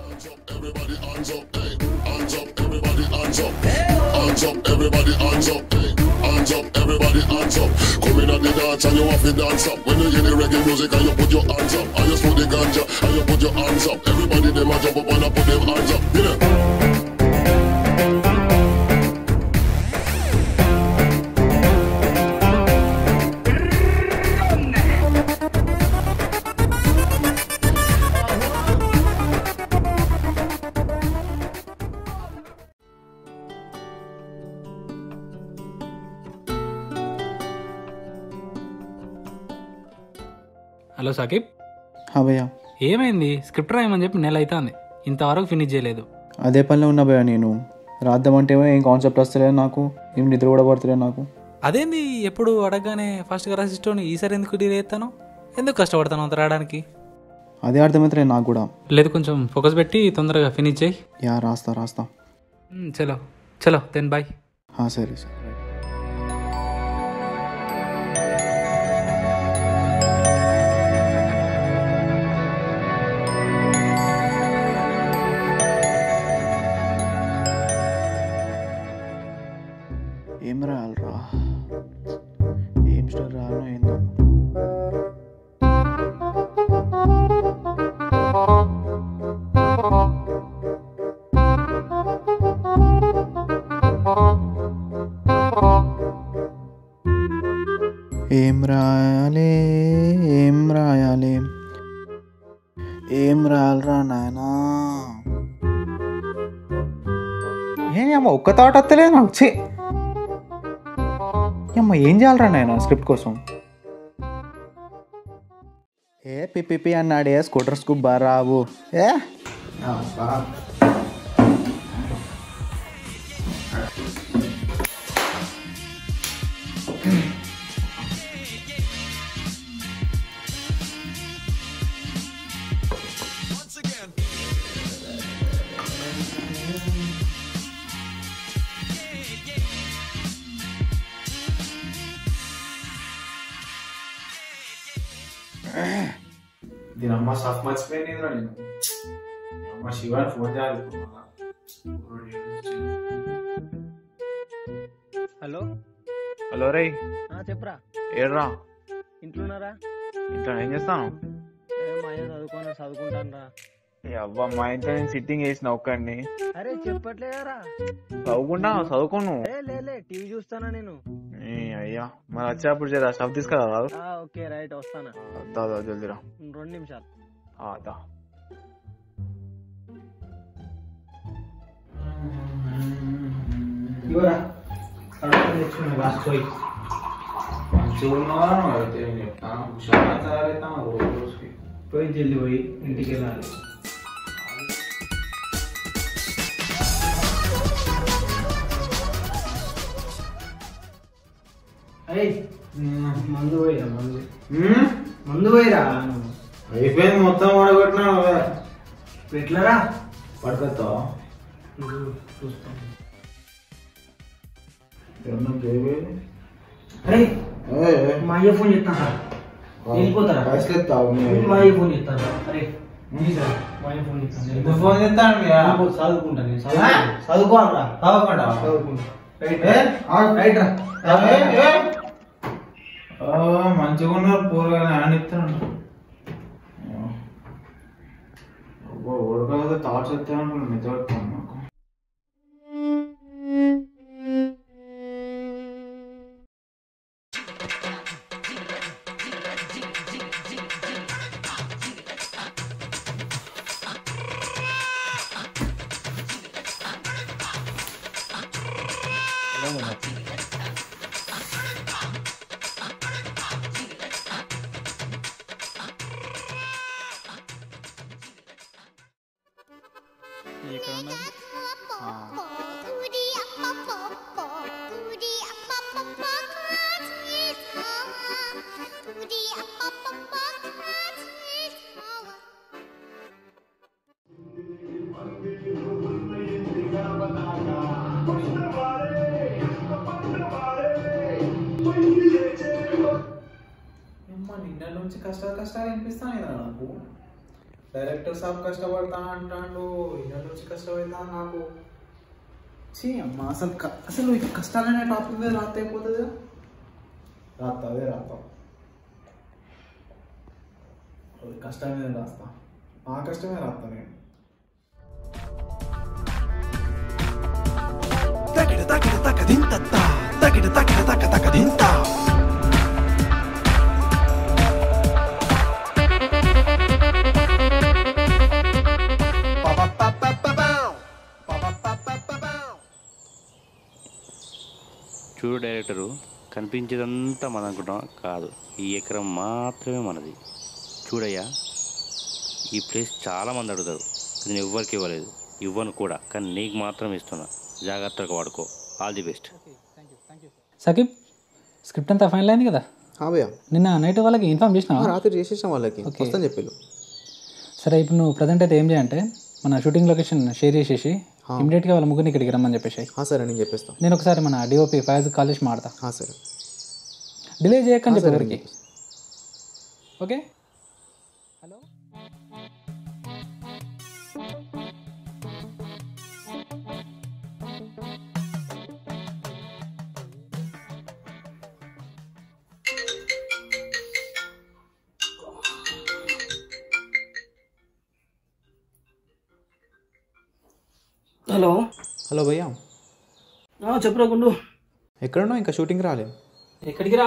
Everybody hands up, hey. Hands up, everybody hands up. Hands up, everybody hands up, hey. Hands up, everybody hands up. Come in at the dance and you have to dance up. When you hear the reggae music and you put your hands up, and you smoke the ganja and you put your hands up. Everybody them a jump up and put them hands up. You know. Hello Saqib. భయ్యా ఏమైంది? Script రాయమని చెప్పి నెల అవుతుంది, ఇంతవరకు finish చేయలేదు. అదే పనిలో ఉన్నా భయ్యా. నేను రాద్దామంటే ఏం కాన్సెప్ట్ వస్తలేదు నాకు, ఏం నిద్ర కూడా పడతలేదు నాకు. అదేంది ఎప్పుడు అడగగానే ఫాస్ట్గా రాసిస్టోని ఈసారి ఎందుకు డీల్ చేస్తాను? ఎందుకు కష్టపడతాను అంత రాయడానికి? అదే అర్థమవుతలేదు నాకు కూడా. లేదు, కొంచెం ఫోకస్ పెట్టి తొందరగా ఫినిష్ చేయి. యా రాస్తా. చలో చలో దెన్ బాయ్. సరే సార్. ఏం రాయాలరా, ఏం స్టోరీ రాయాలో ఏందో. ఏం రాయాలరా నాయనా? ఏమో ఒక్క థాట్ వస్తలేదు నాకు. అమ్మ ఏం చేయాలరా నాయన స్క్రిప్ట్ కోసం? పిపి అన్నాడే స్కూటర్ స్కూప్ బారావు. దీని అమ్మ సఫ్ మర్చిపోయిందిరా. నేను అమ్మ శివాని ఫోన్ చేయాలి. హలో హలో రే, చెప్పరా. ఏడ్రా? ఇంట్లోన్నారా? ఇంట్లో ఏం చేస్తాను? మా అయ్య చదువుకుంటాను రా. అవ్వ మా ఇంట్లో నేను సిట్టింగ్ చేసిన ఒక్కడిని. అరే చెప్పట్లేదారా? చదువుకోను. లే టీవీ చూస్తానా నేను. అయ్యా మరి వచ్చేటప్పుడు జరా స్టఫ్ తీసుకురా. ఓకే రైట్ వస్తానా. జల్దీరా. 2 నిమిషాలు. పోయి జల్దీ పోయి ఇంటికి వెళ్ళాలి. మందు పోయిరా, మందు పోయిరా. అయిపోయింది మొత్తం వాడగొట్టినా. ఎట్లరా పడుకొస్తావా? చూస్తాం. మా అయ్య ఫోన్ చేస్తాను, వెళ్ళిపోతారా? మా అయ్య ఫోన్ చేస్తాను. అరే మా అయ్య ఫోన్ చేస్తాను. ఫోన్ చేస్తాను. చదువుకుంటాను. చదువుకోవాలరా? చదువుకుంటా. రైట్ రా. మంచిగా ఉన్నారు పూరగానే ఆనిస్తాను. ఓడకపోతే థాట్స్ వస్తాయనుకున్నాను. నిద్ర పెట్టుకోండి నాకు. ఎక్కడ ఉన్నారు? నిన్న నుంచి కష్టాలు అనిపిస్తాయి కదా నాకు. డైరెక్టర్ సాబ్ కష్టపడతా అంటాడు, ఇళ్ళ నుంచి కష్టపడతా నాకు. చీ అమ్మ, అసలు ఇక కష్టాలనే టాపిక్ మీద రాత అయిపోతుంది. అదే రాస్తాం, కష్టం మీద రాస్తా, ఆ కష్టమే రాస్తా నేను. చూడు డైరెక్టరు, కనిపించేదంతా మన అనుకుంటాం కాదు, ఈ ఎకరం మాత్రమే మనది. చూడయ్యా, ఈ ప్లేస్ చాలామంది అడుగుతారు, నేను ఎవ్వరికి ఇవ్వలేదు, ఇవ్వను కూడా, కానీ నీకు మాత్రం ఇస్తున్నా, జాగ్రత్తగా వాడుకో. All the best. Saqib, script అంతా ఫైనల్ అయింది కదా? భయ్యా, నిన్న నైట్ వాళ్ళకి ఇన్ఫార్మ్ చేసినా? రాత్రి చేసేసాం వాళ్ళకి, వస్తాను చెప్పారు. సరే, ఇప్పుడు నువ్వు ప్రజెంట్ అయితే ఏం చేయంటే మన షూటింగ్ లొకేషన్ షేర్ చేసేసి ఇమీడియట్గా వాళ్ళ ముగ్గురిని ఇక్కడికి రమ్మని చెప్పేసి. సరే, నేను చెప్పేస్తాను. నేను ఒకసారి మన డిఓపి ఫయాజ్ కాల్ చేసి మాడతా. సరే, డిలే చేయకని చెప్పి ఎవరికి. ఓకే. Hello, hello. హలో భయ్యా, చెప్పురా గుండు. ఎక్కడున్నావు? ఇంకా షూటింగ్ రాలే. ఎక్కడికి రా?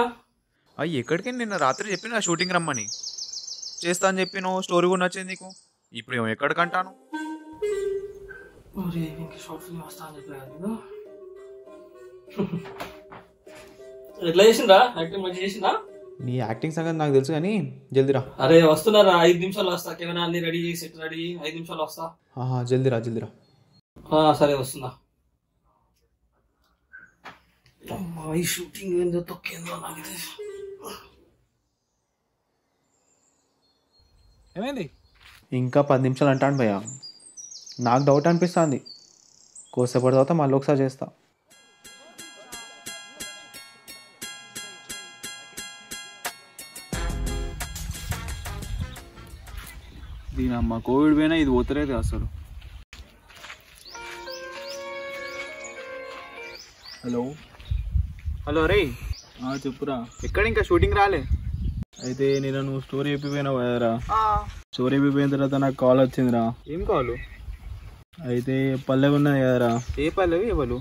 ఎక్కడికి? నిన్న రాత్రి చెప్పిన షూటింగ్ రమ్మని, చేస్తా అని చెప్పిన స్టోరీ కూడా నచ్చింది నీకు. ఇప్పుడు ఏమో ఎక్కడికంటాను? షార్ట్ ఫిల్మ్ వస్తా అని చెప్పినా. ఎట్లా చేసిందా? యాక్టింగ్ మంచిగా చేసిందా? నీ యాక్టింగ్ సంగతి నాకు తెలుసు కానీ జల్దీరా. అరే వస్తున్నారా, 5 నిమిషాలు వస్తా. కెమెరా అన్ని రెడీ చేసి రెడీ, 5 నిమిషాలు వస్తా. జల్దీరా. సరే వస్తుందా. ఈ షూటింగ్ ఏందో తొక్కేందో నాకు. ఏమైంది? ఇంకా 10 నిమిషాలు అంటాను భయ్యా. నాకు డౌట్ అనిపిస్తుంది, కోసేపటి తర్వాత మళ్ళీ ఒకసారి చేస్తా. దీనమ్మ కోవిడ్ పోయినా ఇది పోతలేదు అసలు. హలో రే. చెప్పురా, ఎక్కడ ఇంకా షూటింగ్ రాలే? అయితే నేను నువ్వు స్టోరీ చెప్పిపోయినావు కదరా. స్టోరీ చెప్పిపోయిన తర్వాత నాకు కాల్ వచ్చిందిరా. ఏం కాల్? అయితే పల్లవి ఉన్నది కదరా. ఏ పల్లవి? ఎవరు?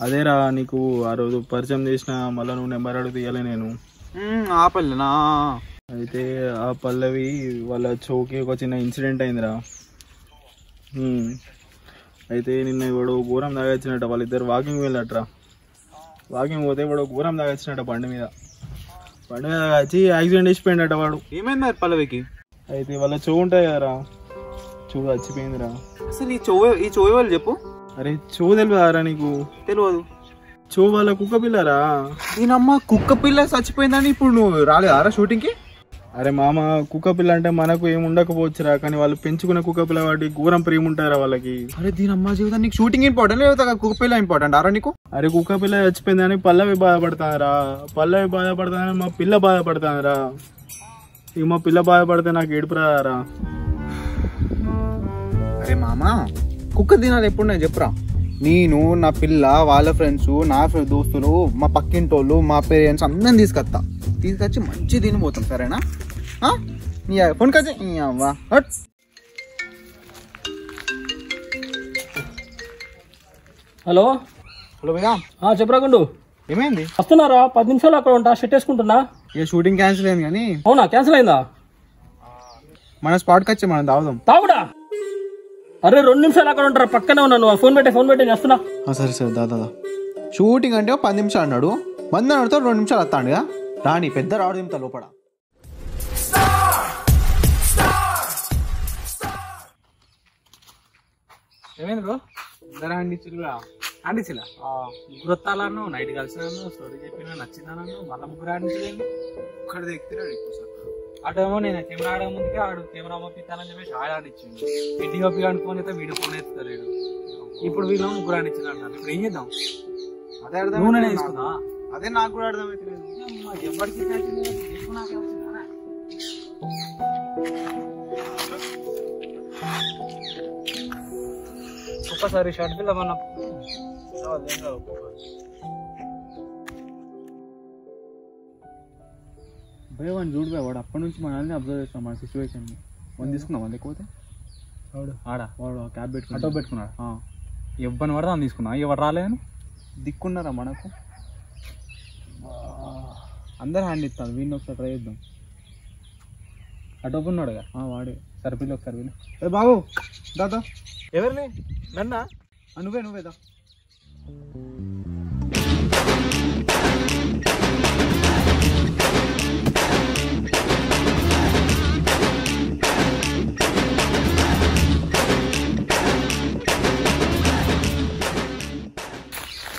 అదేరా, నీకు ఆ రోజు పరిచయం చేసిన, మళ్ళీ నువ్వు నెంబర్ అడుగు తీయాలి నేను. ఆ పల్లెనా? అయితే ఆ పల్లవి వాళ్ళ చౌకి ఒక చిన్న ఇన్సిడెంట్ అయిందిరా. అయితే నిన్న ఇవాడు ఘోరం తాగొచ్చినట్ట. వాళ్ళిద్దరు వాకింగ్ వెళ్ళట్రా. వాకింగ్ పోతే వాడు ఘోరం తాగొచ్చినట్ట. బండి మీద తాగొచ్చి యాక్సిడెంట్ చేసిపోయిందట వాడు. ఏమైంది పల్లవికి? అయితే వాళ్ళ చెవు ఉంటాయి కదరా, చెవు చచ్చిపోయిందిరా. అసలు ఈ చెవు వాళ్ళు చెప్పు. అరే చెవు తెలియదారా నీకు? తెలియదు. చెవు వాళ్ళ కుక్క పిల్లరా. దీనమ్మ కుక్క పిల్ల చచ్చిపోయిందని ఇప్పుడు నువ్వు రాలేదారా షూటింగ్కి? అరే మామ, కుక్క పిల్ల అంటే మనకు ఏమి ఉండకపోవచ్చురా, కానీ వాళ్ళు పెంచుకునే కుక్క పిల్ల వాటి ఘోరం ప్రేమ ఉంటారా వాళ్ళకి. అరే దీనమ్మ జీవితం నీకు షూటింగ్ ఇంపార్టెంట్ లేదా కుక్క పిల్ల ఇంపార్టెంట్ ఆరా నీకు? అరే కుక్క పిల్ల చచ్చిపోయిందని పల్లవి బాధపడతానరా. పల్లవి బాధపడతానని మా పిల్ల బాధపడతానరా. ఇక మా పిల్ల బాధపడితే నాకు ఏడుపురారా. అరే మామ, కుక్క తినాలి ఎప్పుడు నేను చెప్పురా. నేను, నా పిల్ల, వాళ్ళ ఫ్రెండ్స్, నా దోస్తులు, మా పక్కింటోళ్ళు, మా పేరెంట్స్ అందరిని తీసుకొచ్చి మంచి తినిపోతాం. సరేనా? నీ ఫోన్ కాచే. హలో. హలో భయ్యా. చెప్పురా గుండు. ఏమైంది? వస్తున్నారా? 10 నిమిషాలు అక్కడ ఉంటా, షెట్ వేసుకుంటున్నా. ఇక షూటింగ్ క్యాన్సిల్ అయింది కానీ. అవునా? క్యాన్సిల్ అయిందా? మన స్పాట్కి వచ్చి మనం తాగుదాం. తాగుడా? అరే 2 నిమిషాలు అక్కడ ఉంటారా, పక్కనే ఉన్నాను. ఫోన్ పెట్టే వస్తున్నా. సరే దాదా. షూటింగ్ అంటే 10 నిమిషాలు అన్నాడు, మంది అడితే 2 నిమిషాలు వస్తాడుగా. రాని పెద్ద రావడం ఇంత లోపల. ఏమైంది బ్రో? ఇద్దరు అండిచ్చిరా. అండిచ్చిలా ముగ్గురు వస్తాను. నైట్ కలిసినాను, స్టోరీ చెప్పినా, నచ్చిందన్నాను. మళ్ళీ ముగ్గురు ఆడించలేదు. ఒక్కడిది ఎక్కినాడు ఎక్కువ సార్. అటేమో నేను కెమెరా ఆడే ముందుకే ఆడు కెమెరా పంపిస్తానని చెప్పేసి ఆడించింది. ఇంటికి పంపి అనుకోని అయితే వీడు ఫోన్ ఎత్తుతలేడు. ఇప్పుడు వీళ్ళు ముగ్గురు ఆడించిన అంటారు. ఇప్పుడు ఏం చేద్దాం? అదే అర్థం. నూనె తీసుకుందా? అదే నాకు కూడా అర్థమైతే ఎవరికి ఒక్కసారి షర్ట్ పిల్లమన్నా భయ వాడిని చూడు భయ, వాడు అప్పటి నుంచి మనల్ని అబ్జర్వ్ చేస్తాం మన సిచ్యువేషన్ని. మనం తీసుకున్నాం లేకపోతే వాడు క్యాబ్ పెట్టుకున్నాడు, ఆటో పెట్టుకున్నాడు. ఇవ్వని వాడు దాన్ని తీసుకున్నా, ఎవరు రాలేదని దిక్కున్నారా మనకు. అందరు హ్యాండ్ ఇస్తాను, వీడిని ఒకసారి ట్రై చేద్దాం. అటోపు ఉన్నాడుగా వాడే. సరిపిల్లి ఒకసారి వీళ్ళు. ఏ బాబు దాదా. ఎవరిని? నన్నా? నువ్వేదా.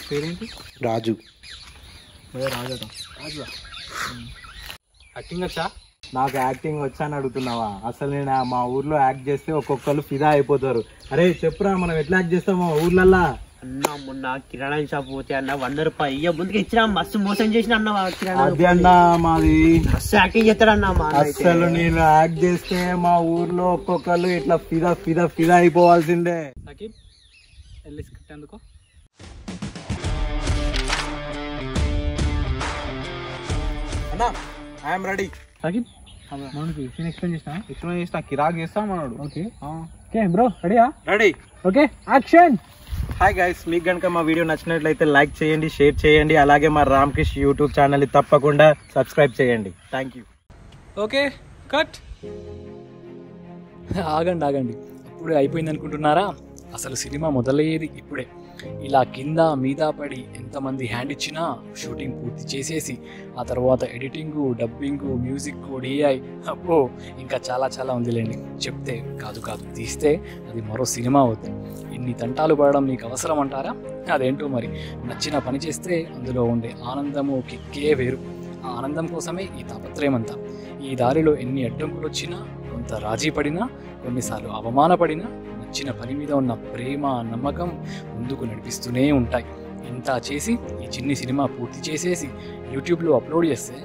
పేరేంటి? రాజు. రాజట. రాజు యాక్టింగ్ వచ్చా? నాకు యాక్టింగ్ వచ్చా అని అడుగుతున్నావా? అసలు నేను మా ఊర్లో యాక్ట్ చేస్తే ఒక్కొక్కరు ఫిదా అయిపోతారు. అరే చెప్పురా, మనం ఎట్లా యాక్ట్ చేస్తాం మా ఊర్లల్లా? అన్న మొన్న కిరాణా షాప్ పోతే అన్న 100 రూపాయలు ముందుకు ఇచ్చిన మస్తు మోసం చేసిన అన్న. అది అన్న మాది మస్తు యాక్టింగ్ చేస్తాడన్న. అసలు నేను యాక్ట్ చేస్తే మా ఊర్లో ఒక్కొక్కరు ఇట్లా ఫిదా ఫిదా ఫిదా అయిపోవాల్సిందే. సాకిబ్ వెళ్ళి స్క్రిప్ట్ ఎందుకో. అన్నా ఐఎమ్ రెడీ. సాకిబ్ మనకి సీన్ ఎక్స్ప్లెయిన్ చేసిన కిరాక్ చేస్తాం మనోడు. ఓకే ఓకే బ్రో, రెడీయా? Ready. Okay action. Hi guys, మీకు కనుక మా వీడియో నచ్చినట్లయితే లైక్ చేయండి, షేర్ చేయండి, అలాగే మా రామ్కృష్ యూట్యూబ్ ఛానల్ని తప్పకుండా సబ్స్క్రైబ్ చేయండి. Thank you. Okay cut. ఆగండి, ఇప్పుడే అయిపోయింది అనుకుంటున్నారా? అసలు సినిమా మొదలయ్యేది ఇప్పుడే. ఇలా కింద మీద పడి ఎంతమంది హ్యాండ్ ఇచ్చినా షూటింగ్ పూర్తి చేసేసి ఆ తర్వాత ఎడిటింగు, డబ్బింగు, మ్యూజిక్, డిఐ, అబ్బో ఇంకా చాలా చాలా ఉందిలేండి. చెప్తే కాదు తీస్తే అది మరో సినిమా అవుతుంది. ఇన్ని తంటాలు పడడం నీకు అవసరం అంటారా? అదేంటో మరి. నచ్చిన పని చేస్తే అందులో ఉండే ఆనందము, కిక్కే వేరు. ఆ ఆనందం కోసమే ఈ తాపత్రయం అంతా. ఈ దారిలో ఎన్ని అడ్డంకులు వచ్చినా, కొంత రాజీ పడినా, కొన్నిసార్లు అవమానపడినా, నచ్చిన పని మీద ఉన్న ప్రేమ, నమ్మకం ముందుకు నడిపిస్తూనే ఉంటాయి. ఇంత చేసి ఈ చిన్ని సినిమా పూర్తి చేసేసి యూట్యూబ్లో అప్లోడ్ చేస్తే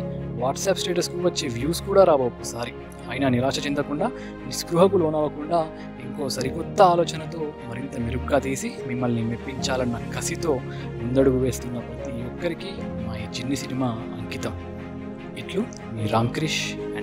వాట్సాప్ స్టేటస్కు వచ్చే వ్యూస్ కూడా రావు ఒక్కసారి. అయినా నిరాశ చెందకుండా, నిస్పృహకు లోనవ్వకుండా ఇంకో సరికొత్త ఆలోచనతో మరింత మెరుగ్గా తీసి మిమ్మల్ని మెప్పించాలన్న కసితో ముందడుగు వేస్తున్న ప్రతి ఒక్కరికి మా ఈ చిన్ని సినిమా అంకితం. ఇట్లు మీ రామ్కృష్ అండ్